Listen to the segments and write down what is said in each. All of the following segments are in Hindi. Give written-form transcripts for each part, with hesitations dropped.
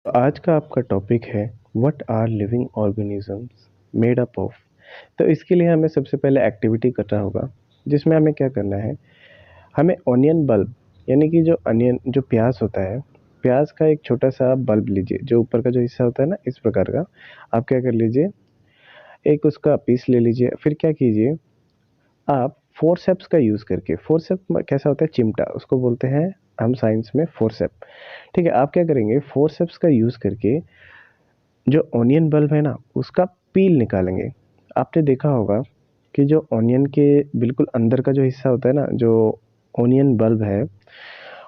आज का आपका टॉपिक है what are living organisms made up of. तो इसके लिए हमें सबसे पहले एक्टिविटी करना होगा, जिसमें हमें क्या करना है। हमें ऑनियन बल्ब, यानी कि जो अनियन जो प्याज होता है, प्याज का एक छोटा सा बल्ब लीजिए। जो ऊपर का जो हिस्सा होता है ना, इस प्रकार का आप क्या कर लीजिए, एक उसका पीस ले लीजिए। फिर क्या कीजिए, आप फोरसेप्स का यूज़ करके, फोरसेप कैसा होता है, चिमटा उसको बोलते हैं हम साइंस में फोरसेप। ठीक है, आप क्या करेंगे, फोरसेप्स का यूज़ करके जो ऑनियन बल्ब है ना, उसका पील निकालेंगे। आपने देखा होगा कि जो ऑनियन के बिल्कुल अंदर का जो हिस्सा होता है ना, जो ऑनियन बल्ब है,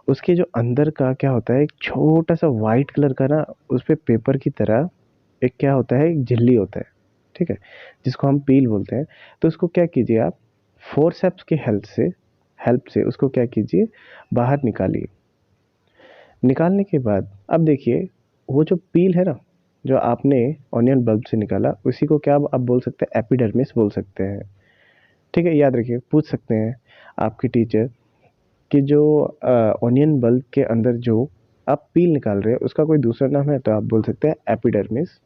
उसके जो अंदर का क्या होता है, एक छोटा सा वाइट कलर का ना, उस पे पेपर की तरह एक क्या होता है, एक झिल्ली होता है। ठीक है, जिसको हम पील बोलते हैं। तो उसको क्या कीजिए आप, फोरसेप्स की हेल्प से उसको क्या कीजिए, बाहर निकालिए। निकालने के बाद अब देखिए, वो जो पील है ना, जो आपने ऑनियन बल्ब से निकाला, उसी को क्या आप बोल सकते हैं, एपिडर्मिस बोल सकते हैं। ठीक है, याद रखिए, पूछ सकते हैं आपकी टीचर कि जो ऑनियन बल्ब के अंदर जो आप पील निकाल रहे हैं, उसका कोई दूसरा नाम है, तो आप बोल सकते हैं एपिडर्मिस।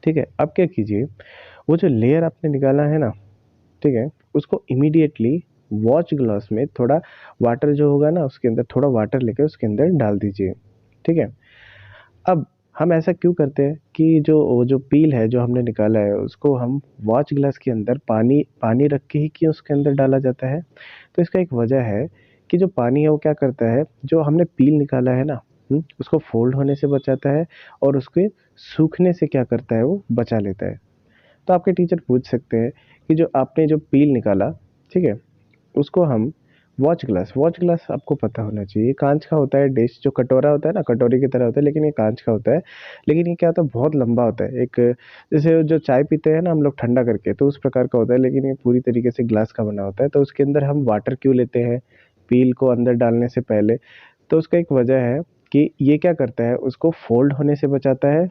ठीक है, अब क्या कीजिए, वो जो लेयर आपने निकाला है ना, ठीक है, उसको इमीडिएटली वॉच ग्लास में थोड़ा वाटर जो होगा ना, उसके अंदर थोड़ा वाटर लेके उसके अंदर डाल दीजिए। ठीक है, अब हम ऐसा क्यों करते हैं कि जो वो जो पील है जो हमने निकाला है, उसको हम वॉच ग्लास के अंदर पानी पानी रख के ही क्यों उसके अंदर डाला जाता है। तो इसका एक वजह है कि जो पानी है वो क्या करता है, जो हमने पील निकाला है ना, उसको फोल्ड होने से बचाता है, और उसके सूखने से क्या करता है, वो बचा लेता है। तो आपके टीचर पूछ सकते हैं कि जो आपने जो पील निकाला, ठीक है, उसको हम वॉच ग्लास आपको पता होना चाहिए, कांच का होता है। डिश जो कटोरा होता है ना, कटोरी की तरह होता है, लेकिन ये कांच का होता है। लेकिन ये क्या होता है, बहुत लंबा होता है। एक जैसे जो चाय पीते हैं ना हम लोग ठंडा करके, तो उस प्रकार का होता है, लेकिन ये पूरी तरीके से ग्लास का बना होता है। तो उसके अंदर हम वाटर क्यों लेते हैं, पील को अंदर डालने से पहले। तो उसका एक वजह है कि ये क्या करता है, उसको फोल्ड होने से बचाता है,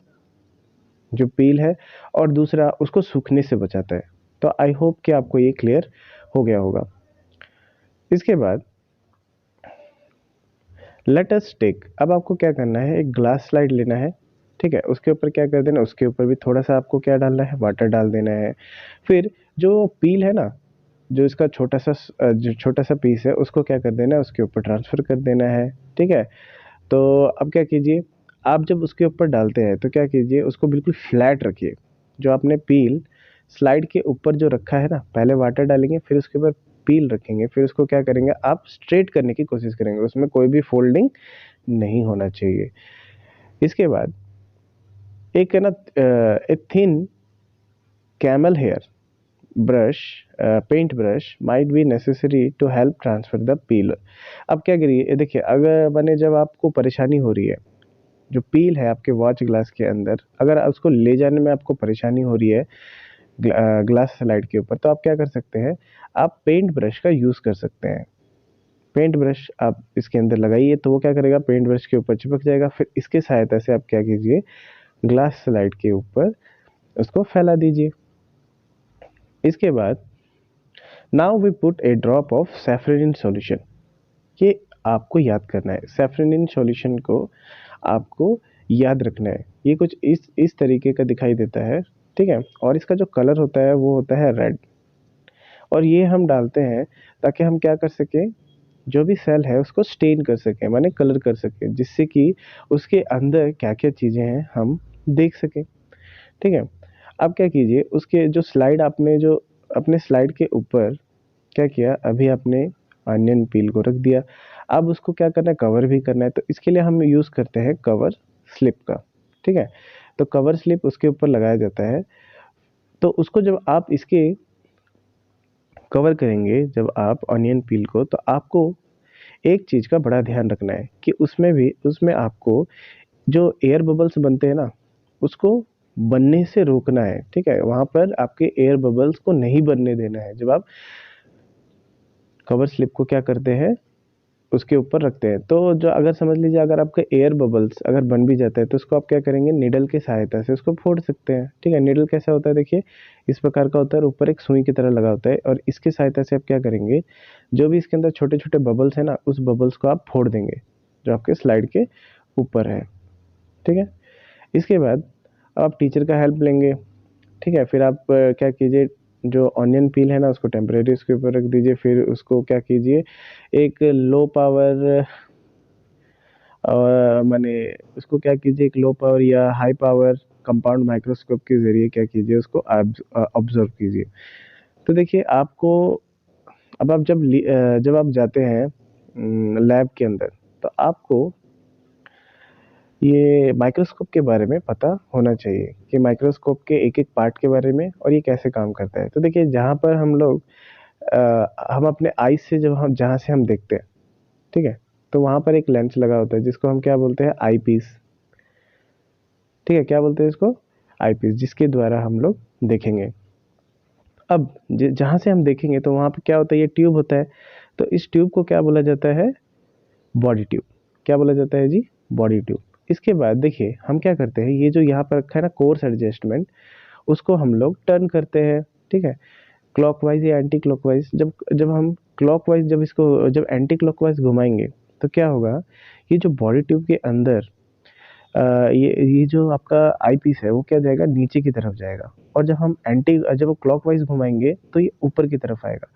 जो पील है, और दूसरा उसको सूखने से बचाता है। तो आई होप कि आपको ये क्लियर हो गया होगा। इसके बाद लेट अस टेक, अब आपको क्या करना है, एक ग्लास स्लाइड लेना है। ठीक है, उसके ऊपर क्या कर देना, उसके ऊपर भी थोड़ा सा आपको क्या डालना है, वाटर डाल देना है। फिर जो पील है ना, जो इसका जो छोटा सा पीस है, उसको क्या कर देना है, उसके ऊपर ट्रांसफर कर देना है। ठीक है, तो अब क्या कीजिए, आप जब उसके ऊपर डालते हैं तो क्या कीजिए, उसको बिल्कुल फ्लैट रखिए। जो आपने पील स्लाइड के ऊपर जो रखा है ना, पहले वाटर डालेंगे, फिर उसके ऊपर पील रखेंगे, फिर उसको क्या करेंगे, आप स्ट्रेट करने की कोशिश करेंगे, उसमें कोई भी फोल्डिंग नहीं होना चाहिए। इसके बाद एक है ना, एक thin camel hair brush, paint brush might be necessary to help transfer the peel. अब क्या करिए, ये देखिए, अगर मैंने जब आपको परेशानी हो रही है, जो पील है आपके वॉच ग्लास के अंदर, अगर उसको ले जाने में आपको परेशानी हो रही है ग्लास स्लाइड के ऊपर, तो आप क्या कर सकते हैं, आप पेंट ब्रश का यूज़ कर सकते हैं। पेंट ब्रश आप इसके अंदर लगाइए, तो वो क्या करेगा, पेंट ब्रश के ऊपर चिपक जाएगा। फिर इसके सहायता से आप क्या कीजिए, ग्लास स्लाइड के ऊपर उसको फैला दीजिए। इसके बाद now we put a drop of saffron solution. ये आपको याद करना है, सैफरन सॉल्यूशन को आपको याद रखना है। ये कुछ इस तरीके का दिखाई देता है। ठीक है, और इसका जो कलर होता है वो होता है रेड। और ये हम डालते हैं ताकि हम क्या कर सकें, जो भी सेल है उसको स्टेन कर सकें, माने कलर कर सकें, जिससे कि उसके अंदर क्या क्या चीज़ें हैं हम देख सकें। ठीक है, अब क्या कीजिए, उसके जो स्लाइड आपने जो अपने स्लाइड के ऊपर क्या किया, अभी आपने अनियन पील को रख दिया। अब उसको क्या करना है, कवर भी करना है। तो इसके लिए हम यूज़ करते हैं कवर स्लिप का। ठीक है, तो कवर स्लिप उसके ऊपर लगाया जाता है। तो उसको जब आप इसके कवर करेंगे, जब आप ऑनियन पील को, तो आपको एक चीज़ का बड़ा ध्यान रखना है कि उसमें आपको जो एयर बबल्स बनते हैं ना, उसको बनने से रोकना है। ठीक है, वहाँ पर आपके एयर बबल्स को नहीं बनने देना है। जब आप कवर स्लिप को क्या करते हैं, उसके ऊपर रखते हैं, तो जो अगर समझ लीजिए, अगर आपके एयर बबल्स अगर बन भी जाता है, तो उसको आप क्या करेंगे, निडल की सहायता से उसको फोड़ सकते हैं। ठीक है, निडल कैसा होता है, देखिए इस प्रकार का होता है, ऊपर एक सुई की तरह लगा होता है, और इसकी सहायता से आप क्या करेंगे, जो भी इसके अंदर छोटे छोटे बबल्स हैं ना, उस बबल्स को आप फोड़ देंगे, जो आपके स्लाइड के ऊपर है। ठीक है। इसके बाद आप टीचर का हेल्प लेंगे। ठीक है, फिर आप क्या कीजिए, जो ऑनियन पील है ना उसको टेम्परेरी उसके ऊपर रख दीजिए। फिर उसको क्या कीजिए, एक लो पावर माने उसको क्या कीजिए, एक लो पावर या हाई पावर कंपाउंड माइक्रोस्कोप के ज़रिए क्या कीजिए, उसको ऑब्जर्व कीजिए। तो देखिए आपको, अब आप जब आप जाते हैं लैब के अंदर, तो आपको ये माइक्रोस्कोप के बारे में पता होना चाहिए कि माइक्रोस्कोप के एक एक पार्ट के बारे में और ये कैसे काम करता है। तो देखिए जहाँ पर हम लोग हम अपने आईज से जब हम जहाँ से हम देखते हैं, ठीक है, तो वहाँ पर एक लेंस लगा होता है जिसको हम क्या बोलते हैं, आई पीस। ठीक है, क्या बोलते हैं इसको, आई पीस, जिसके द्वारा हम लोग देखेंगे। अब जहाँ से हम देखेंगे तो वहाँ पे क्या होता है, ये ट्यूब होता है। तो इस ट्यूब को क्या बोला जाता है, बॉडी ट्यूब। क्या बोला जाता है जी, बॉडी ट्यूब। इसके बाद देखिए हम क्या करते हैं, ये जो यहाँ पर रखा है ना कोर्स एडजस्टमेंट, उसको हम लोग टर्न करते हैं। ठीक है, क्लॉकवाइज या एंटी क्लॉकवाइज। जब जब हम क्लॉकवाइज, जब एंटी क्लॉकवाइज घुमाएंगे तो क्या होगा, ये जो बॉडी ट्यूब के अंदर ये जो आपका आई पीस है वो क्या जाएगा, नीचे की तरफ जाएगा। और जब क्लॉकवाइज घुमाएंगे तो ये ऊपर की तरफ आएगा।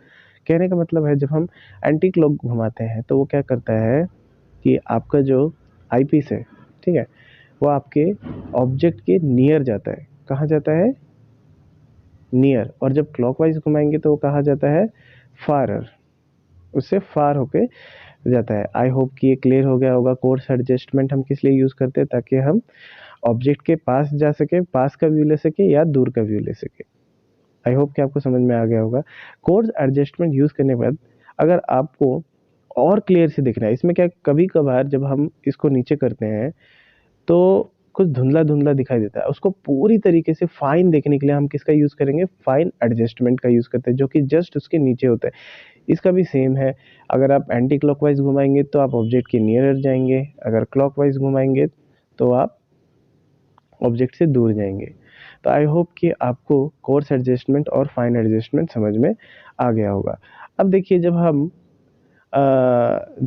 कहने का मतलब है, जब हम एंटी क्लॉक घुमाते हैं तो वो क्या करता है कि आपका जो आई पीस है, ठीक है, वो आपके ऑब्जेक्ट के नियर जाता है। कहाँ जाता है, नियर। और जब क्लॉकवाइज घुमाएंगे तो वो कहाँ जाता है, फारर, उससे फार होके जाता है। आई होप कि ये क्लियर हो गया होगा। कोर्स एडजस्टमेंट हम किस लिए यूज़ करते हैं, ताकि हम ऑब्जेक्ट के पास जा सके, पास का व्यू ले सके या दूर का व्यू ले सके। आई होप कि आपको समझ में आ गया होगा। कोर्स एडजस्टमेंट यूज़ करने के बाद अगर आपको और क्लियर से दिखना है, इसमें क्या, कभी कभार जब हम इसको नीचे करते हैं तो कुछ धुंधला धुंधला दिखाई देता है। उसको पूरी तरीके से फाइन देखने के लिए हम किसका यूज़ करेंगे, फाइन एडजस्टमेंट का यूज़ करते हैं, जो कि जस्ट उसके नीचे होता है। इसका भी सेम है। अगर आप एंटी क्लॉकवाइज घुमाएंगे तो आप ऑब्जेक्ट के नियर जाएंगे, अगर क्लॉकवाइज घुमाएंगे तो आप ऑब्जेक्ट से दूर जाएंगे। तो आई होप कि आपको कोर्स एडजस्टमेंट और फाइन एडजस्टमेंट समझ में आ गया होगा। अब देखिए जब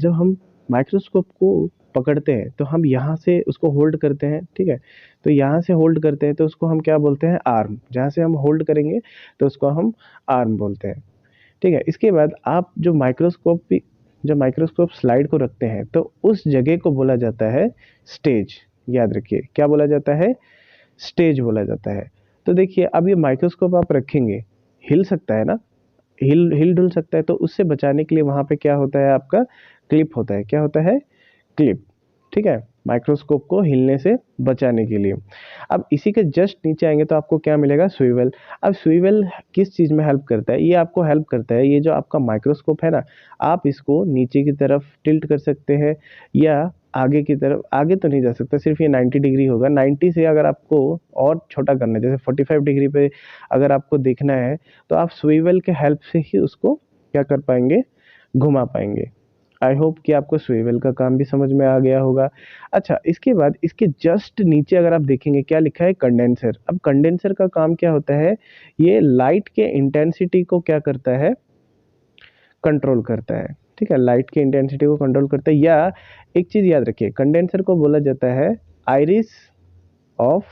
हम माइक्रोस्कोप को पकड़ते हैं तो हम यहाँ से उसको होल्ड करते हैं। ठीक है, तो यहाँ से होल्ड करते हैं तो उसको हम क्या बोलते हैं, आर्म। जहाँ से हम होल्ड करेंगे तो उसको हम आर्म बोलते हैं। ठीक है, इसके बाद आप जब माइक्रोस्कोप स्लाइड को रखते हैं तो उस जगह को बोला जाता है स्टेज। याद रखिए, क्या बोला जाता है, स्टेज बोला जाता है। तो देखिए अब ये माइक्रोस्कोप आप रखेंगे, हिल सकता है ना, हिल हिल डुल सकता है। तो उससे बचाने के लिए वहाँ पे क्या होता है, आपका क्लिप होता है। क्या होता है, क्लिप। ठीक है, माइक्रोस्कोप को हिलने से बचाने के लिए। अब इसी के जस्ट नीचे आएंगे तो आपको क्या मिलेगा, स्विवल। अब स्विवल किस चीज़ में हेल्प करता है, ये आपको हेल्प करता है, ये जो आपका माइक्रोस्कोप है ना, आप इसको नीचे की तरफ टिल्ट कर सकते हैं या आगे की तरफ। आगे तो नहीं जा सकता, सिर्फ ये 90 डिग्री होगा। 90 से अगर आपको और छोटा करना है, जैसे 45 डिग्री पे अगर आपको देखना है, तो आप स्विवल के हेल्प से ही उसको क्या कर पाएंगे, घुमा पाएंगे। आई होप कि आपको स्विवल का काम भी समझ में आ गया होगा। अच्छा, इसके बाद इसके जस्ट नीचे अगर आप देखेंगे क्या लिखा है, कंडेंसर। अब कंडेंसर का काम क्या होता है, ये लाइट के इंटेंसिटी को क्या करता है, कंट्रोल करता है। ठीक है, लाइट की इंटेंसिटी को कंट्रोल करता है। या एक चीज याद रखिए, कंडेंसर को बोला जाता है आइरिस ऑफ,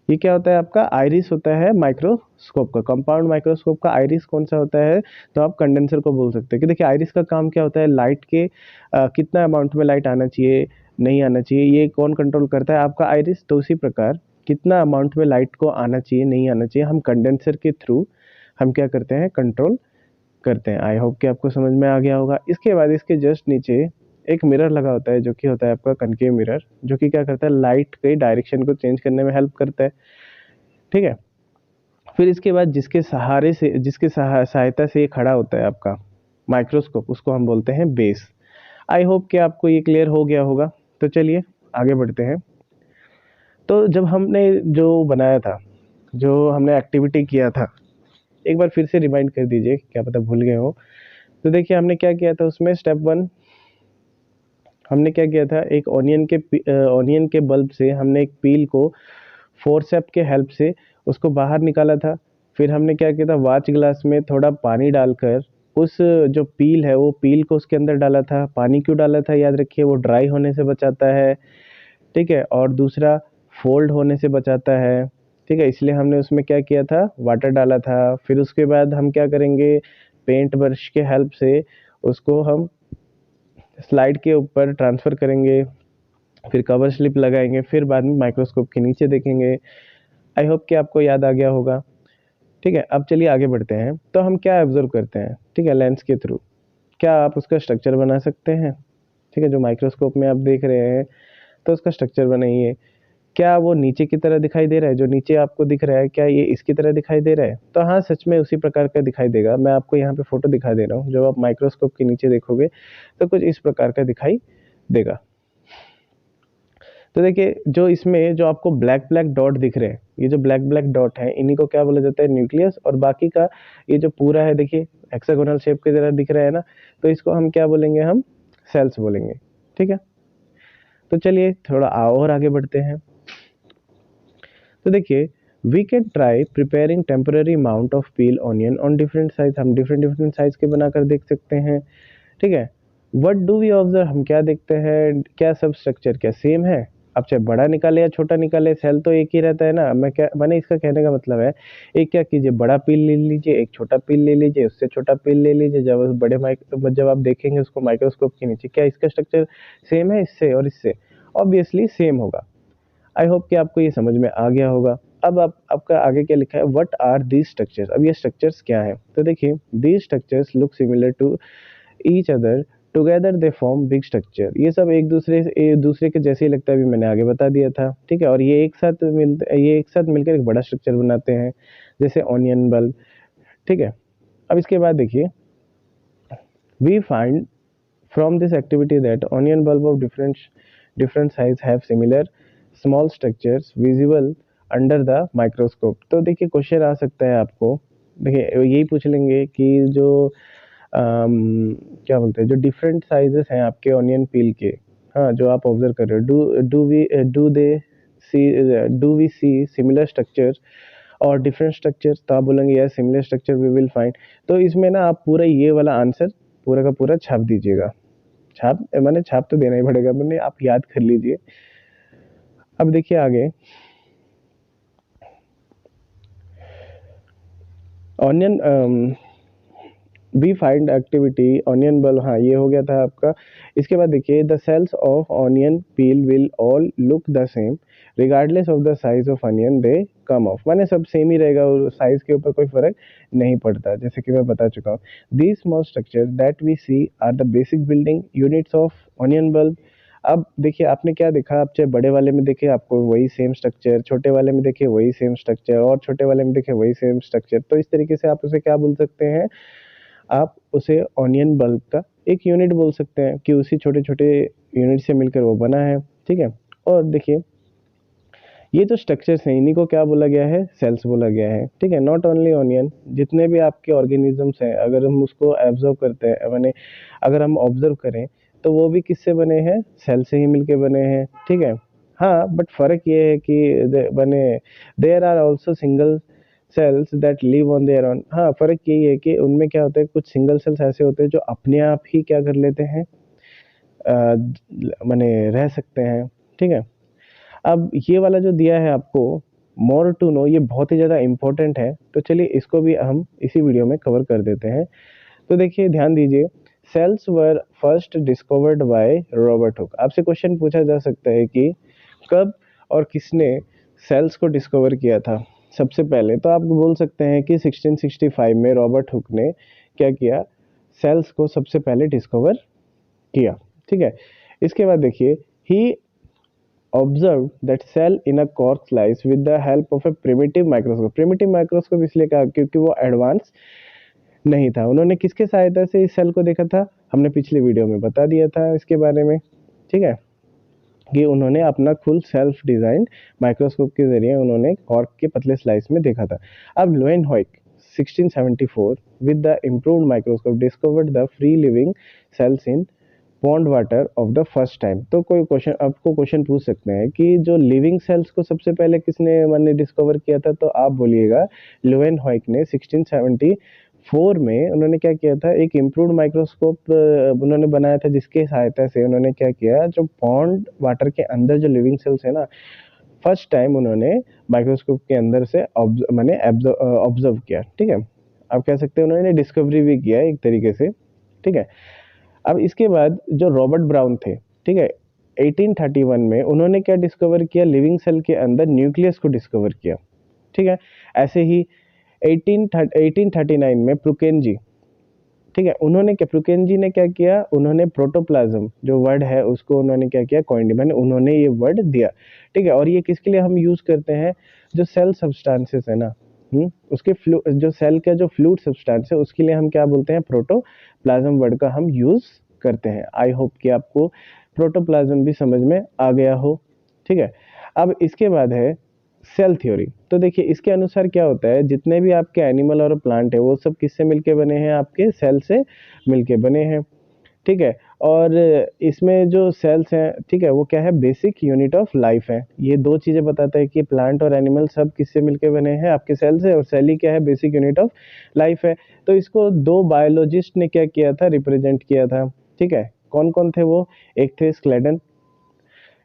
ये क्या होता है आपका, आइरिस होता है माइक्रोस्कोप का। कंपाउंड माइक्रोस्कोप का आइरिस कौन सा होता है, तो आप कंडेंसर को बोल सकते हैं। कि देखिए आइरिस का काम क्या होता है, लाइट के कितना अमाउंट में लाइट आना चाहिए, नहीं आना चाहिए, ये कौन कंट्रोल करता है, आपका आइरिस। तो उसी प्रकार कितना अमाउंट में लाइट को आना चाहिए, नहीं आना चाहिए, हम कंडेंसर के थ्रू हम क्या करते हैं, कंट्रोल करते हैं। आई होप कि आपको समझ में आ गया होगा। इसके बाद इसके जस्ट नीचे एक मिरर लगा होता है, जो कि होता है आपका कनकेव मिरर, जो कि क्या करता है, लाइट के डायरेक्शन को चेंज करने में हेल्प करता है। ठीक है, फिर इसके बाद जिसके सहायता से ये खड़ा होता है आपका माइक्रोस्कोप, उसको हम बोलते हैं बेस। आई होप कि आपको ये क्लियर हो गया होगा। तो चलिए आगे बढ़ते हैं। तो जब हमने जो बनाया था, जो हमने एक्टिविटी किया था, एक बार फिर से रिमाइंड कर दीजिए, क्या पता भूल गए हो। तो देखिए हमने क्या किया था उसमें, स्टेप 1 हमने क्या किया था, एक ऑनियन के बल्ब से हमने एक पील को फोर्सेप के हेल्प से उसको बाहर निकाला था। फिर हमने क्या किया था, वाच ग्लास में थोड़ा पानी डालकर उस जो पील है वो पील को उसके अंदर डाला था। पानी क्यों डाला था, याद रखिए, वो ड्राई होने से बचाता है। ठीक है, और दूसरा फोल्ड होने से बचाता है, ठीक है, इसलिए हमने उसमें क्या किया था, वाटर डाला था। फिर उसके बाद हम क्या करेंगे, पेंट ब्रश के हेल्प से उसको हम स्लाइड के ऊपर ट्रांसफ़र करेंगे, फिर कवर स्लिप लगाएंगे, फिर बाद में माइक्रोस्कोप के नीचे देखेंगे। आई होप कि आपको याद आ गया होगा। ठीक है, अब चलिए आगे बढ़ते हैं। तो हम क्या ऑब्जर्व करते हैं, ठीक है, लेंस के थ्रू क्या आप उसका स्ट्रक्चर बना सकते हैं। ठीक है, जो माइक्रोस्कोप में आप देख रहे हैं तो उसका स्ट्रक्चर बनाइए। क्या वो नीचे की तरह दिखाई दे रहा है, जो नीचे आपको दिख रहा है क्या ये इसकी तरह दिखाई दे रहा है? तो हाँ, सच में उसी प्रकार का दिखाई देगा। मैं आपको यहाँ पे फोटो दिखा दे रहा हूँ, जब आप माइक्रोस्कोप के नीचे देखोगे तो कुछ इस प्रकार का दिखाई देगा। तो देखिए, जो इसमें जो आपको ब्लैक ब्लैक डॉट दिख रहे हैं, ये जो ब्लैक ब्लैक डॉट है, इन्हीं को क्या बोला जाता है, न्यूक्लियस। और बाकी का ये जो पूरा है, देखिए हेक्सागोनल शेप की तरह दिख रहा है ना, तो इसको हम क्या बोलेंगे, हम सेल्स बोलेंगे। ठीक है, तो चलिए थोड़ा और आगे बढ़ते हैं। तो देखिए, we can try preparing temporary mount of peel onion on different size. हम डिफरेंट डिफरेंट साइज के बनाकर देख सकते हैं। ठीक है, वट डू वी ऑब्जर्व, हम क्या देखते हैं, क्या सब स्ट्रक्चर क्या सेम है? आप चाहे बड़ा निकाले या छोटा निकाले, सेल तो एक ही रहता है ना। मैंने इसका कहने का मतलब है, एक क्या कीजिए, बड़ा पील ले लीजिए, एक छोटा पील ले लीजिए, उससे छोटा पील ले लीजिए। जब उस जब आप देखेंगे उसको माइक्रोस्कोप के नीचे, क्या इसका स्ट्रक्चर सेम है इससे और इससे? ऑब्वियसली सेम होगा। आई होप कि आपको ये समझ में आ गया होगा। अब आपका आगे क्या लिखा है, व्हाट आर दीज स्ट्रक्चर्स। अब ये स्ट्रक्चर्स क्या है, तो देखिए, these structures look similar to each other, together they form big structure. ये सब एक दूसरे के जैसे ही लगता है, अभी मैंने आगे बता दिया था। ठीक है, और ये एक साथ मिलकर एक बड़ा स्ट्रक्चर बनाते हैं, जैसे ऑनियन बल्ब। ठीक है, अब इसके बाद देखिए, we find from this activity that onion bulb of different size have similar small structures visible under the microscope। तो देखिए, क्वेश्चन आ सकता है आपको। देखिए, यही पूछ लेंगे कि जो क्या बोलते हैं, जो डिफरेंट साइजेस हैं आपके ऑनियन पील के, हाँ, जो आप ऑब्जर्व कर रहे हो, do we see similar structures और डिफरेंट स्ट्रक्चर्स? तो आप बोलेंगे yes, similar structure we will find. तो इसमें ना आप पूरा ये वाला आंसर पूरा का पूरा छाप दीजिएगा। छाप तो देना ही पड़ेगा, मैंने, आप याद कर लीजिए। अब देखिए आगे, onion be find activity onion bulb, हाँ ये हो गया था आपका। इसके बाद देखिए, the cells of onion peel will all look the same regardless of the size of onion they come of. माने सब सेम ही रहेगा और साइज के ऊपर कोई फर्क नहीं पड़ता, जैसे कि मैं बता चुका हूँ। These small structure that we see are the basic building units of onion bulb. अब देखिए, आपने क्या देखा, आप चाहे बड़े वाले में देखे आपको वही सेम स्ट्रक्चर, छोटे वाले में देखे वही सेम स्ट्रक्चर, और छोटे वाले में देखे वही सेम स्ट्रक्चर। तो इस तरीके से आप उसे क्या बोल सकते हैं, आप उसे ऑनियन बल्ब का एक यूनिट बोल सकते हैं, कि उसी छोटे छोटे यूनिट से मिलकर वो बना है। ठीक है, और देखिए, ये जो स्ट्रक्चर्स हैं इन्हीं को क्या बोला गया है, सेल्स बोला गया है। ठीक है, नॉट ओनली ऑनियन, जितने भी आपके ऑर्गेनिजम्स हैं, अगर हम उसको ऑब्जर्व करते हैं, मैंने अगर हम ऑब्जर्व करें, तो वो भी किससे बने हैं, सेल से ही मिलके बने हैं। ठीक है, हाँ, बट फर्क ये है कि there are also single cells that live on their own. हाँ, फर्क यही है कि उनमें क्या होता है, कुछ सिंगल सेल्स ऐसे होते हैं जो अपने आप ही क्या कर लेते हैं, माने रह सकते हैं। ठीक है, अब ये वाला जो दिया है आपको, मोर टू नो, ये बहुत ही ज़्यादा इंपॉर्टेंट है। तो चलिए इसको भी हम इसी वीडियो में कवर कर देते हैं। तो देखिए, ध्यान दीजिए, cells were first discovered by Robert Hooke. आपसे क्वेश्चन पूछा जा सकता है कि कब और किसने सेल्स को डिस्कवर किया था सबसे पहले? तो आप बोल सकते हैं कि 1665 में रॉबर्ट हुक ने क्या किया, सेल्स को सबसे पहले डिस्कवर किया। ठीक है, इसके बाद देखिए, ही observed that cell in a cork slice with the help of a primitive microscope। primitive microscope इसलिए कहा क्योंकि वो एडवांस नहीं था। उन्होंने किसके सहायता से इस सेल को देखा था, हमने पिछले वीडियो में बता दिया था इसके बारे में। ठीक है, कि उन्होंने अपना फुल सेल्फ डिजाइन माइक्रोस्कोप के जरिए उन्होंने कॉर्क के पतले स्लाइस में देखा था। अब लोएनहॉइक 1674 with the improved microscope discovered the free living cells in pond water of the first time. तो कोई क्वेश्चन, आपको क्वेश्चन पूछ सकते हैं कि जो लिविंग सेल्स को सबसे पहले किसने डिस्कवर किया था? तो आप बोलिएगा लोएनहॉइक ने 1984 में उन्होंने क्या किया था, एक इम्प्रूव्ड माइक्रोस्कोप उन्होंने बनाया था, जिसके सहायता से उन्होंने क्या किया, जो पॉन्ड वाटर के अंदर जो लिविंग सेल्स है ना, फर्स्ट टाइम उन्होंने माइक्रोस्कोप के अंदर से मैंने ऑब्जर्व किया। ठीक है, आप कह सकते हैं उन्होंने डिस्कवरी भी किया एक तरीके से। ठीक है, अब इसके बाद जो रॉबर्ट ब्राउन थे, ठीक है, 1831 में उन्होंने क्या डिस्कवर किया, लिविंग सेल के अंदर न्यूक्लियस को डिस्कवर किया। ठीक है, ऐसे ही 1839 में प्रुकेंजी, ठीक है, उन्होंने क्या, प्रुकेंजी ने क्या किया, उन्होंने प्रोटोप्लाज्म जो वर्ड है उसको उन्होंने क्या किया, कॉइंड, मैंने उन्होंने ये वर्ड दिया। ठीक है, और ये किसके लिए हम यूज करते हैं, जो सेल सब्सटेंसेस है ना, उसके जो सेल का जो फ्लूइड सब्सटेंस है उसके लिए हम क्या बोलते हैं, प्रोटोप्लाज्म वर्ड का हम यूज करते हैं। आई होप कि आपको प्रोटोप्लाज्म भी समझ में आ गया हो। ठीक है, अब इसके बाद है सेल थ्योरी। तो देखिए इसके अनुसार क्या होता है, जितने भी आपके एनिमल और प्लांट है वो सब किससे मिलके बने हैं, आपके सेल से मिलके बने हैं। ठीक है, और इसमें जो सेल्स हैं, ठीक है, वो क्या है, बेसिक यूनिट ऑफ लाइफ है। ये दो चीजें बताता है कि प्लांट और एनिमल सब किससे मिलके बने हैं, आपके सेल से, और सेल ही क्या है, बेसिक यूनिट ऑफ लाइफ है। तो इसको दो बायोलॉजिस्ट ने क्या किया था, रिप्रेजेंट किया था। ठीक है, कौन कौन थे वो, एक थे स्लेडन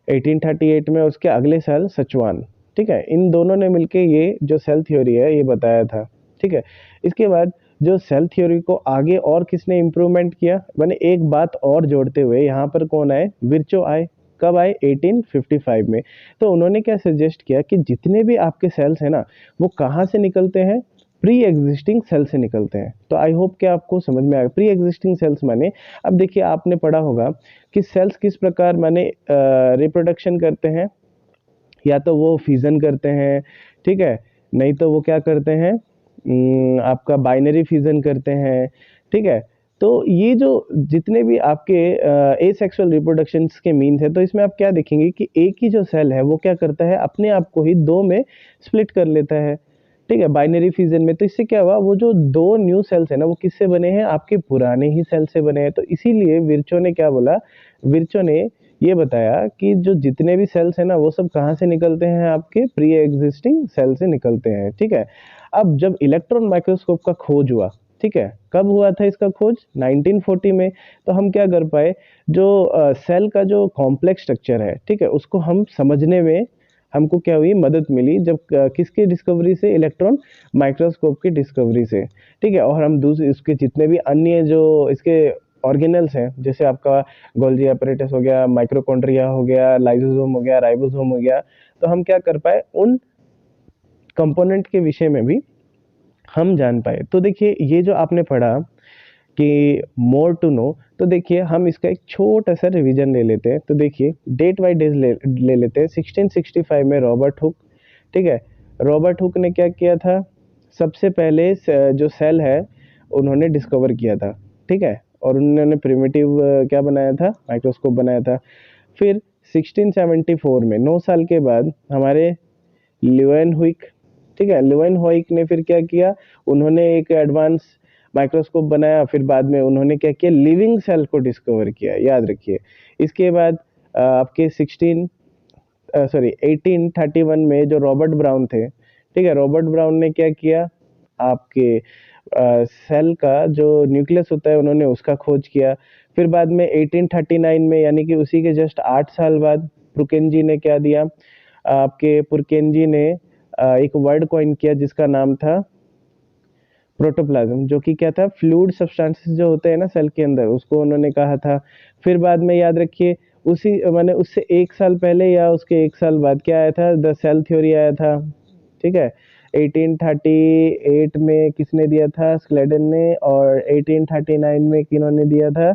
1838 में, उसके अगले साल सचवान। ठीक है, इन दोनों ने मिलके ये जो सेल थ्योरी है ये बताया था। ठीक है, इसके बाद जो सेल थ्योरी को आगे और किसने इम्प्रूवमेंट किया, मैंने एक बात और जोड़ते हुए, यहाँ पर कौन आए, विर्चो आए। कब आए, 1855 में। तो उन्होंने क्या सजेस्ट किया कि जितने भी आपके सेल्स हैं ना, वो कहाँ से निकलते हैं, प्री एग्जिस्टिंग सेल से निकलते हैं। तो आई होप कि आपको समझ में आएगा प्री एग्जिस्टिंग सेल्स माने। अब देखिए आपने पढ़ा होगा कि सेल्स किस प्रकार माने रिप्रोडक्शन करते हैं, या तो वो फिजन करते हैं, ठीक है, नहीं तो वो क्या करते हैं, आपका बाइनरी फिजन करते हैं। ठीक है, तो ये जो जितने भी आपके एसेक्सुअल रिप्रोडक्शन के मीन्स है, तो इसमें आप क्या देखेंगे कि एक ही जो सेल है वो क्या करता है, अपने आप को ही दो में स्प्लिट कर लेता है। ठीक है, बाइनरी फिजन में। तो इससे क्या हुआ, वो जो दो न्यू सेल्स है ना, वो किससे बने हैं, आपके पुराने ही सेल से बने हैं। तो इसीलिए विर्चो ने क्या बोला, विर्चो ने ये बताया कि जो जितने भी सेल्स हैं ना, वो सब कहाँ से निकलते हैं, आपके प्री एग्जिस्टिंग सेल से निकलते हैं। ठीक है, अब जब इलेक्ट्रॉन माइक्रोस्कोप का खोज हुआ, ठीक है, कब हुआ था इसका खोज, 1940 में। तो हम क्या कर पाए, जो सेल का जो कॉम्प्लेक्स स्ट्रक्चर है, ठीक है, उसको हम समझने में हमको क्या हुई, मदद मिली, जब किसकी डिस्कवरी से, इलेक्ट्रॉन माइक्रोस्कोप की डिस्कवरी से। ठीक है, और हम दूसरे इसके जितने भी अन्य जो इसके ऑर्गेनल्स हैं, जैसे आपका गोल्जी apparatus हो गया, माइक्रोकॉन्ड्रिया हो गया, लाइसोसोम हो गया, राइबोसोम हो गया, तो हम क्या कर पाए, उन कंपोनेंट के विषय में भी हम जान पाए। तो देखिए ये जो आपने पढ़ा कि मोर टू नो, तो देखिए हम इसका एक छोटा सा रिवीजन ले लेते हैं। तो देखिए डेट बाय डेज ले लेते हैं। 1665 में रॉबर्ट हुक, ठीक है, रॉबर्ट हुक ने क्या किया था, सबसे पहले जो सेल है उन्होंने डिस्कवर किया था। ठीक है, और उन्होंने प्रिमिटिव क्या बनाया था, माइक्रोस्कोप बनाया था। फिर 1674 में, 9 साल के बाद, हमारे ल्यूएनहुइक, ठीक है, ल्यूएनहुइक ने फिर क्या किया, उन्होंने एक एडवांस माइक्रोस्कोप बनाया। फिर बाद में उन्होंने क्या किया, लिविंग सेल को डिस्कवर किया, याद रखिए। इसके बाद आपके 1831 में जो रॉबर्ट ब्राउन थे, ठीक है, रॉबर्ट ब्राउन ने क्या किया, आपके सेल का जो न्यूक्लियस होता है उन्होंने उसका खोज किया। फिर बाद में 1839 में, यानी कि उसी के जस्ट 8 साल बाद, पुरकेंजी ने क्या दिया, आपके पुरकेंजी ने एक वर्ड कॉइन किया जिसका नाम था प्रोटोप्लाज्म, जो कि क्या था, फ्लूइड सब्सटेंसेस जो होते हैं ना सेल के अंदर, उसको उन्होंने कहा था। फिर बाद में याद रखिए, उसी मैंने उससे एक साल पहले या उसके एक साल बाद क्या आया था, द सेल थ्योरी आया था। ठीक है, 1838 में किसने दिया था, स्लेडन ने, और 1839 में किन्होंने दिया था,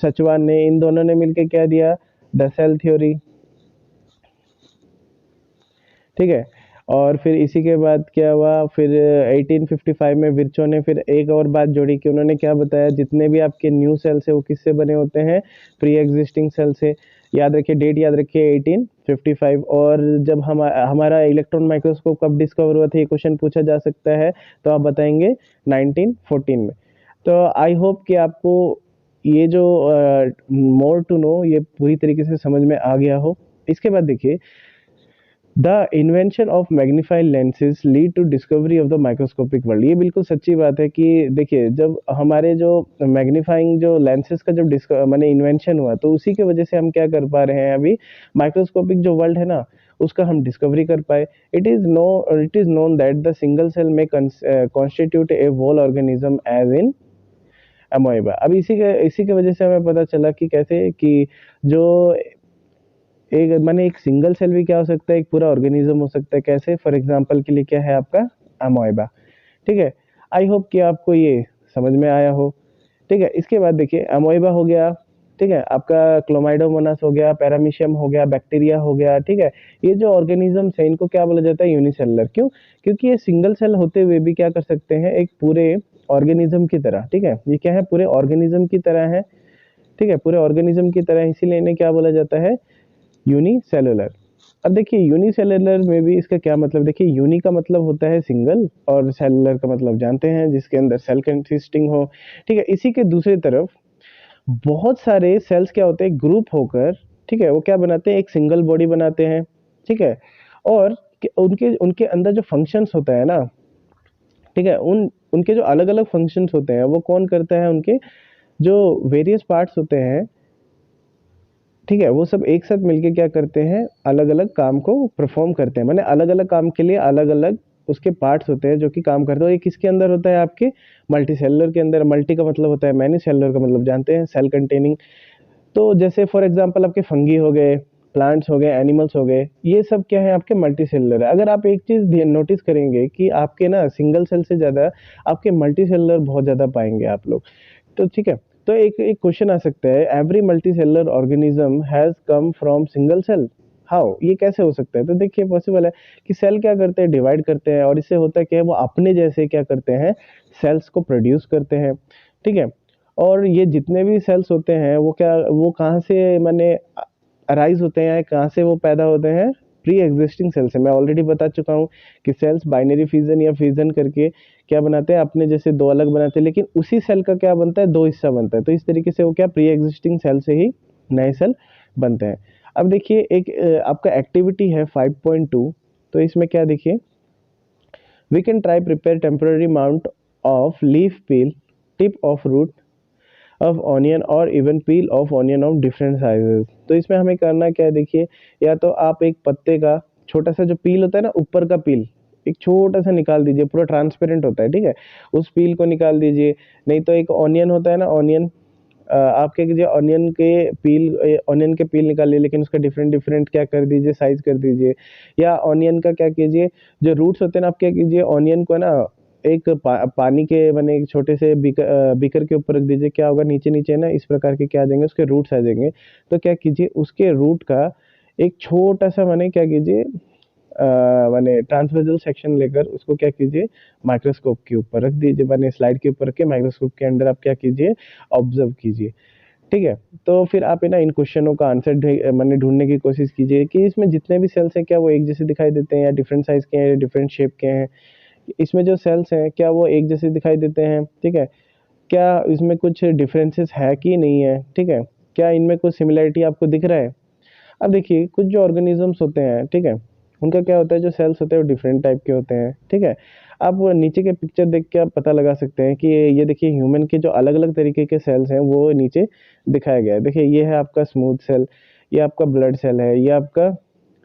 सचवान ने। इन दोनों ने मिलकर क्या दिया, द सेल थ्योरी। ठीक है, और फिर इसी के बाद क्या हुआ, फिर 1855 में विर्चो ने फिर एक और बात जोड़ी कि उन्होंने क्या बताया, जितने भी आपके न्यू सेल्स है वो किससे बने होते हैं, प्री एग्जिस्टिंग सेल से। याद रखिए, डेट याद रखिए, 1855। और जब हमारा इलेक्ट्रॉन माइक्रोस्कोप कब डिस्कवर हुआ था, ये क्वेश्चन पूछा जा सकता है, तो आप बताएंगे 1914 में। तो आई होप कि आपको ये जो मोर टू नो ये पूरी तरीके से समझ में आ गया हो। इसके बाद देखिए the invention of magnified lenses lead to discovery of the microscopic world. ये बिल्कुल सच्ची बात है कि देखिए, जब हमारे जो मैग्नीफाइंग जो लेंसेज का जब माने इन्वेंशन हुआ, तो उसी की वजह से हम क्या कर पा रहे हैं अभी, माइक्रोस्कोपिक जो वर्ल्ड है ना, उसका हम डिस्कवरी कर पाए। It is known that the single cell में constitute a whole organism as in amoeba. अब इसी के वजह से हमें पता चला कि कैसे कि जो एक माने एक सिंगल सेल भी क्या हो सकता है, एक पूरा ऑर्गेनिज्म हो सकता है। कैसे? फॉर एग्जांपल के लिए क्या है आपका अमोएबा। ठीक है, आई होप कि आपको ये समझ में आया हो। ठीक है, इसके बाद देखिए अमोएबा हो गया, ठीक है, आपका क्लोमाइडोमोनास हो गया, पैरामीशियम हो गया, बैक्टीरिया हो गया। ठीक है, ये जो ऑर्गेनिजम्स है इनको क्या बोला जाता है, यूनिसेलुलर। क्यों? क्योंकि ये सिंगल सेल होते हुए भी क्या कर सकते हैं, एक पूरे ऑर्गेनिज्म की तरह। ठीक है, ये क्या है, पूरे ऑर्गेनिज्म की तरह है। ठीक है, पूरे ऑर्गेनिज्म की तरह, इसीलिए इन्हें क्या बोला जाता है, यूनिसेलुलर। अब देखिए यूनिसेलुलर में भी इसका क्या मतलब, देखिए यूनि का मतलब होता है सिंगल, और सेलुलर का मतलब जानते हैं जिसके अंदर सेल कंसिस्टिंग हो। ठीक है, इसी के दूसरी तरफ बहुत सारे सेल्स क्या होते हैं, ग्रुप होकर, ठीक है, वो क्या बनाते हैं, एक सिंगल बॉडी बनाते हैं। ठीक है, और उनके उनके अंदर जो फंक्शंस होता है ना, ठीक है, उनके जो अलग अलग फंक्शंस होते हैं वो कौन करता है, उनके जो वेरियस पार्ट्स होते हैं, ठीक है, वो सब एक साथ मिलके क्या करते हैं, अलग अलग काम को परफॉर्म करते हैं। माने अलग अलग काम के लिए अलग अलग उसके पार्ट्स होते हैं जो कि काम करते हैं। और ये किसके अंदर होता है, आपके मल्टी सेलुलर के अंदर। मल्टी का मतलब होता है मैनी, सेलुलर का मतलब जानते हैं, सेल कंटेनिंग। तो जैसे फॉर एग्जांपल आपके फंगी हो गए, प्लांट्स हो गए, एनिमल्स हो गए, ये सब क्या है, आपके मल्टी सेलुलर है। अगर आप एक चीज नोटिस करेंगे कि आपके ना सिंगल सेल से ज्यादा आपके मल्टी सेलुलर बहुत ज्यादा पाएंगे आप लोग। तो ठीक है, तो एक एक क्वेश्चन आ सकता है, every multi cellular organism has come from single cell, how, ये कैसे हो सकता है? तो देखिए पॉसिबल है कि सेल क्या करते हैं, डिवाइड करते हैं, और इससे होता है क्या है, वो अपने जैसे क्या करते हैं, सेल्स को प्रोड्यूस करते हैं। ठीक है, और ये जितने भी सेल्स होते हैं वो क्या, वो कहाँ से माने अराइज होते हैं, कहाँ से वो पैदा होते हैं, प्री एग्जिस्टिंग सेल से। मैं ऑलरेडी बता चुका हूँ कि सेल्स बाइनरी फिजन या फिजन करके क्या बनाते हैं, अपने जैसे दो अलग बनाते हैं, लेकिन उसी सेल का क्या बनता है, दो हिस्सा बनता है। तो इस तरीके से वो क्या, प्री एग्जिस्टिंग सेल से ही नए सेल बनते हैं। अब देखिए एक आपका एक्टिविटी है 5.2। तो इसमें क्या देखिए, we can try prepare temporary mount of leaf peel, tip of root of onion, और even peel of onion of different sizes. तो इसमें हमें करना क्या है, देखिए, या तो आप एक पत्ते का छोटा सा जो पील होता है ना, ऊपर का पील एक छोटा सा निकाल दीजिए, पूरा ट्रांसपेरेंट होता है। ठीक है, उस पील को निकाल दीजिए। नहीं तो एक ऑनियन होता है ना, ऑनियन, आप क्या कीजिए, ऑनियन के पील निकालिए, लेकिन उसका डिफरेंट डिफरेंट क्या कर दीजिए, साइज कर दीजिए। या ऑनियन का क्या कीजिए, जो रूट्स होते हैं ना, आप क्या कीजिए, ऑनियन को ना एक पानी के बने एक छोटे से बीकर के ऊपर रख दीजिए। क्या होगा, नीचे नीचे ना इस प्रकार के क्या आ जाएंगे, उसके रूट्स आ जाएंगे। तो क्या कीजिए, उसके रूट का एक छोटा सा माने क्या कीजिए, माने ट्रांसवर्सल सेक्शन लेकर उसको क्या कीजिए, माइक्रोस्कोप के ऊपर रख दीजिए, माने स्लाइड के ऊपर रख के माइक्रोस्कोप के अंदर आप क्या कीजिए, ऑब्जर्व कीजिए। ठीक है, तो फिर आप है ना इन क्वेश्चनों का आंसर मैंने ढूंढने की कोशिश कीजिए कि इसमें जितने भी सेल्स हैं क्या वो एक जैसे दिखाई देते हैं, या डिफरेंट साइज के हैं, या डिफरेंट शेप के हैं। इसमें जो सेल्स हैं क्या वो एक जैसे दिखाई देते हैं, ठीक है, क्या इसमें कुछ डिफरेंसेस है कि नहीं है, ठीक है, क्या इनमें कुछ सिमिलैरिटी आपको दिख रहा है? अब देखिए कुछ जो ऑर्गेनिजम्स होते हैं, ठीक है, उनका क्या होता है, जो सेल्स होते हैं वो डिफरेंट टाइप के होते हैं। ठीक है, आप वो नीचे के पिक्चर देख के आप पता लगा सकते हैं कि ये देखिए ह्यूमन के जो अलग अलग तरीके के सेल्स हैं वो नीचे दिखाया गया है। देखिए ये है आपका स्मूथ सेल, ये आपका ब्लड सेल है, ये आपका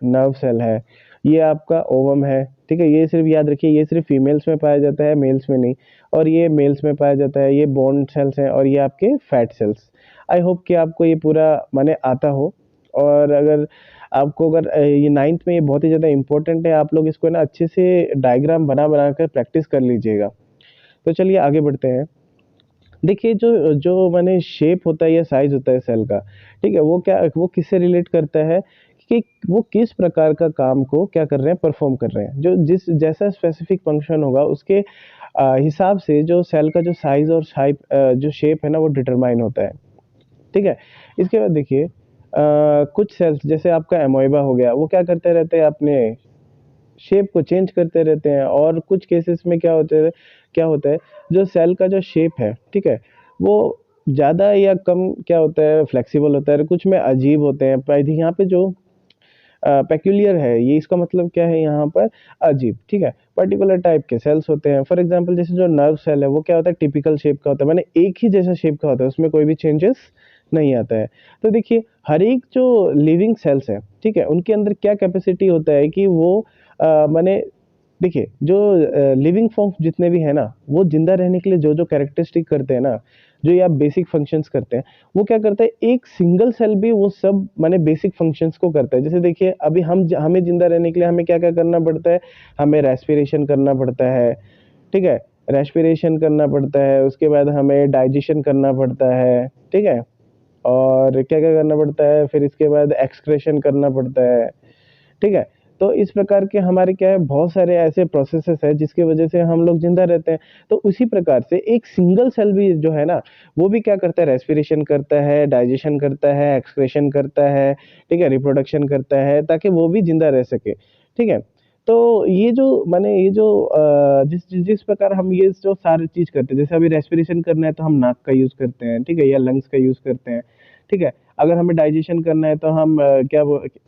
नर्व सेल है, ये आपका ओवम है। ठीक है, ये सिर्फ याद रखिए, ये सिर्फ फीमेल्स में पाया जाता है, मेल्स में नहीं। और ये मेल्स में पाया जाता है, ये बोन सेल्स हैं, और ये आपके फैट सेल्स। आई होप कि आपको ये पूरा माने आता हो। और अगर आपको अगर ये नाइन्थ में ये बहुत ही ज़्यादा इंपॉर्टेंट है, आप लोग इसको ना अच्छे से डायग्राम बना बना कर प्रैक्टिस कर लीजिएगा। तो चलिए आगे बढ़ते हैं। देखिए जो जो माने शेप होता है या साइज होता है सेल का, ठीक है, वो क्या, वो किससे रिलेट करता है कि वो किस प्रकार का काम को क्या कर रहे हैं, परफॉर्म कर रहे हैं। जो जिस जैसा स्पेसिफिक फंक्शन होगा उसके हिसाब से जो सेल का जो साइज और जो शेप है ना वो डिटरमाइन होता है। ठीक है, इसके बाद देखिए कुछ सेल्स जैसे आपका एमोइबा हो गया, वो क्या करते रहते हैं, अपने शेप को चेंज करते रहते हैं। और कुछ केसेस में क्या होता है, जो सेल का जो शेप है, ठीक है, वो ज़्यादा या कम क्या होता है, फ्लेक्सिबल होता है, कुछ में अजीब होते हैं। पर यहाँ पे जो पेक्यूलियर है, ये इसका मतलब क्या है यहाँ पर, अजीब, ठीक है। पर्टिकुलर टाइप के सेल्स होते हैं, फॉर एग्जांपल जैसे जो नर्व सेल है वो क्या होता है, टिपिकल शेप का होता है, माने एक ही जैसा शेप का होता है, उसमें कोई भी चेंजेस नहीं आता है। तो देखिए हर एक जो लिविंग सेल्स है, ठीक है, उनके अंदर क्या कैपेसिटी होता है कि वो माने देखिए जो लिविंग फॉर्म्स जितने भी है ना, वो जिंदा रहने के लिए जो जो कैरेक्टरिस्टिक करते हैं ना, जो या बेसिक फंक्शंस करते हैं, वो क्या करता है, एक सिंगल सेल भी वो सब माने बेसिक फंक्शंस को करता है। जैसे देखिए अभी हमें जिंदा रहने के लिए हमें क्या क्या करना पड़ता है, हमें रेस्पिरेशन करना पड़ता है, ठीक है, रेस्पिरेशन करना पड़ता है, उसके बाद हमें डाइजेशन करना पड़ता है, ठीक है, और क्या क्या करना पड़ता है, फिर इसके बाद एक्सक्रेशन करना पड़ता है, ठीक है। तो इस प्रकार के हमारे क्या है, बहुत सारे ऐसे प्रोसेसेस है जिसकी वजह से हम लोग जिंदा रहते हैं। तो उसी प्रकार से एक सिंगल सेल भी जो है ना, वो भी क्या करता है, रेस्पिरेशन करता है, डाइजेशन करता है, एक्सक्रेशन करता है, ठीक है, रिप्रोडक्शन करता है, ताकि वो भी जिंदा रह सके, ठीक है। तो ये जो माने ये जो जिस जिस प्रकार हम ये जो सारी चीज करते हैं, जैसे अभी रेस्पिरेशन करना है तो हम नाक का यूज करते हैं, ठीक है, या लंग्स का यूज करते हैं, ठीक है। अगर हमें डाइजेशन करना है तो हम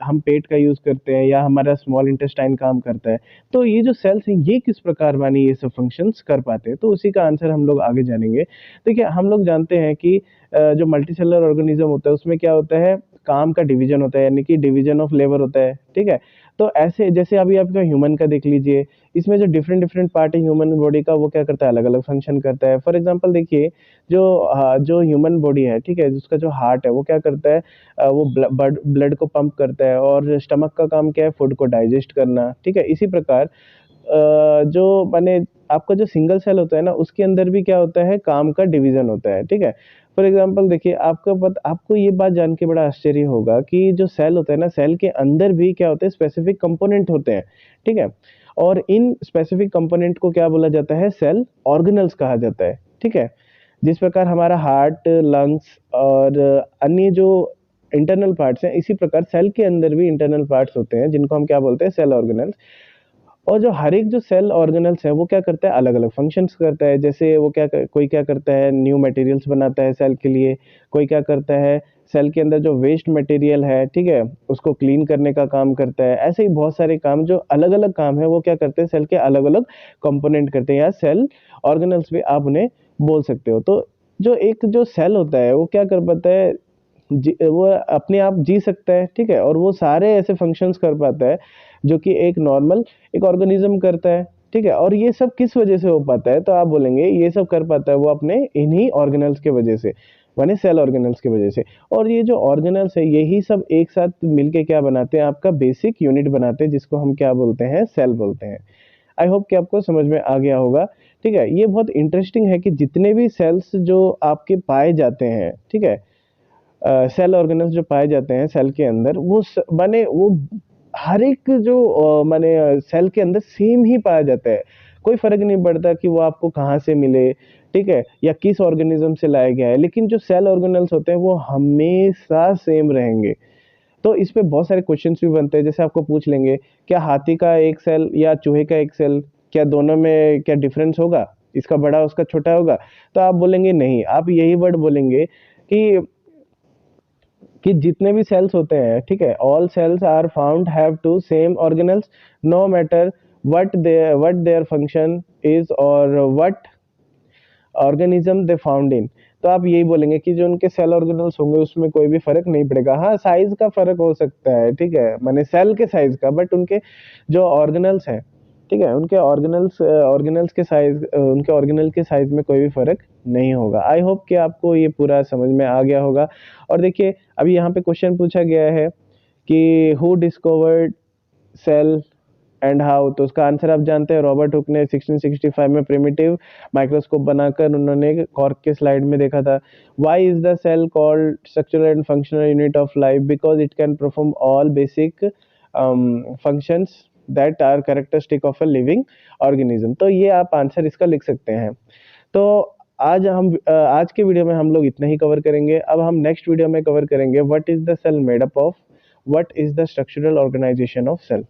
हम पेट का यूज करते हैं, या हमारा स्मॉल इंटेस्टाइन काम करता है। तो ये जो सेल्स हैं ये किस प्रकार मानी ये सब फंक्शंस कर पाते हैं, तो उसी का आंसर हम लोग आगे जानेंगे। देखिए हम लोग जानते हैं कि जो मल्टीसेलुलर ऑर्गेनिज्म होता है उसमें क्या होता है, काम का डिवीजन होता है, यानी कि डिवीजन ऑफ लेबर होता है, ठीक है। तो ऐसे जैसे अभी आपका ह्यूमन का देख लीजिए, इसमें जो डिफरेंट डिफरेंट पार्ट है ह्यूमन बॉडी का, वो क्या करता है, अलग अलग फंक्शन करता है। फॉर एग्जांपल देखिए जो जो ह्यूमन बॉडी है, ठीक है, जिसका जो हार्ट है वो क्या करता है, वो ब्लड को पंप करता है, और स्टमक का काम क्या है, फूड को डाइजेस्ट करना, ठीक है। इसी प्रकार जो माने आपका जो सिंगल सेल होता है ना, उसके अंदर भी क्या होता है, काम का डिवीजन होता है, ठीक है। फॉर एग्जांपल देखिए आपको ये बात जान के बड़ा आश्चर्य होगा कि जो सेल होता है ना, सेल के अंदर भी क्या होते हैं, स्पेसिफिक कंपोनेंट होते हैं, ठीक है। और इन स्पेसिफिक कंपोनेंट को क्या बोला जाता है, सेल ऑर्गेनल्स कहा जाता है, ठीक है। जिस प्रकार हमारा हार्ट, लंग्स और अन्य जो इंटरनल पार्ट्स हैं, इसी प्रकार सेल के अंदर भी इंटरनल पार्ट्स होते हैं जिनको हम क्या बोलते हैं, सेल ऑर्गेनल्स। और जो हर एक जो सेल ऑर्गेनल्स है वो क्या करता है, अलग अलग फंक्शंस करता है। जैसे वो कोई क्या करता है, न्यू मटेरियल्स बनाता है सेल के लिए, कोई क्या करता है, सेल के अंदर जो वेस्ट मटेरियल है, ठीक है, उसको क्लीन करने का काम करता है। ऐसे ही बहुत सारे काम, जो अलग अलग काम है, वो क्या करते हैं, सेल के अलग अलग कंपोनेंट करते हैं, या सेल ऑर्गेनल्स भी आप उन्हें बोल सकते हो। तो जो एक जो सेल होता है वो क्या कर पाता है, वो अपने आप जी सकता है, ठीक है, और वो सारे ऐसे फंक्शंस कर पाता है जो कि एक नॉर्मल एक ऑर्गेनिज्म करता है, ठीक है। और ये सब किस वजह से हो पाता है, तो आप बोलेंगे ये सब कर पाता है वो अपने इन्हीं ऑर्गेनल्स के वजह से, माने सेल ऑर्गेनल्स की वजह से। और ये जो ऑर्गेनल्स है यही सब एक साथ मिलके क्या बनाते हैं, आपका बेसिक यूनिट बनाते हैं, जिसको हम क्या बोलते हैं, सेल बोलते हैं। आई होप कि आपको समझ में आ गया होगा, ठीक है। ये बहुत इंटरेस्टिंग है कि जितने भी सेल्स जो आपके पाए जाते हैं, ठीक है, सेल ऑर्गेनल्स जो पाए जाते हैं सेल के अंदर, वो माने वो हर एक जो माने सेल के अंदर सेम ही पाया जाता है। कोई फर्क नहीं पड़ता कि वो आपको कहाँ से मिले, ठीक है, या किस ऑर्गेनिज्म से लाया गया है, लेकिन जो सेल ऑर्गेनल्स होते हैं वो हमेशा सेम रहेंगे। तो इस पे बहुत सारे क्वेश्चंस भी बनते हैं, जैसे आपको पूछ लेंगे क्या हाथी का एक सेल या चूहे का एक सेल, क्या दोनों में क्या डिफरेंस होगा, इसका बड़ा उसका छोटा होगा, तो आप बोलेंगे नहीं, आप यही वर्ड बोलेंगे कि जितने भी सेल्स होते हैं, ठीक है, all cells are found have to same organelles, no matter what their function is और what organism they found in. तो आप यही बोलेंगे कि जो उनके सेल ऑर्गेनल्स होंगे उसमें कोई भी फर्क नहीं पड़ेगा। हाँ, साइज का फर्क हो सकता है, ठीक है, माने सेल के साइज का, बट उनके जो ऑर्गेनल्स हैं, ठीक है, उनके ऑर्गेनल्स के साइज, उनके ऑर्गेनल के साइज में कोई भी फर्क नहीं होगा। आई होप कि आपको ये पूरा समझ में आ गया होगा। और देखिए अभी यहाँ पे क्वेश्चन पूछा गया है कि who discovered cell and how, तो उसका आंसर आप जानते हैं, रॉबर्ट हुक ने 1665 में प्रिमिटिव माइक्रोस्कोप बनाकर उन्होंने कॉर्क के स्लाइड में देखा था। Why is the cell called structural and functional unit of life, because it can perform all basic functions that are characteristic of a living organism. तो ये आप आंसर इसका लिख सकते हैं। तो आज के वीडियो में हम लोग इतना ही कवर करेंगे। अब हम नेक्स्ट वीडियो में कवर करेंगे what is the cell made up of, what is the structural organization of cell.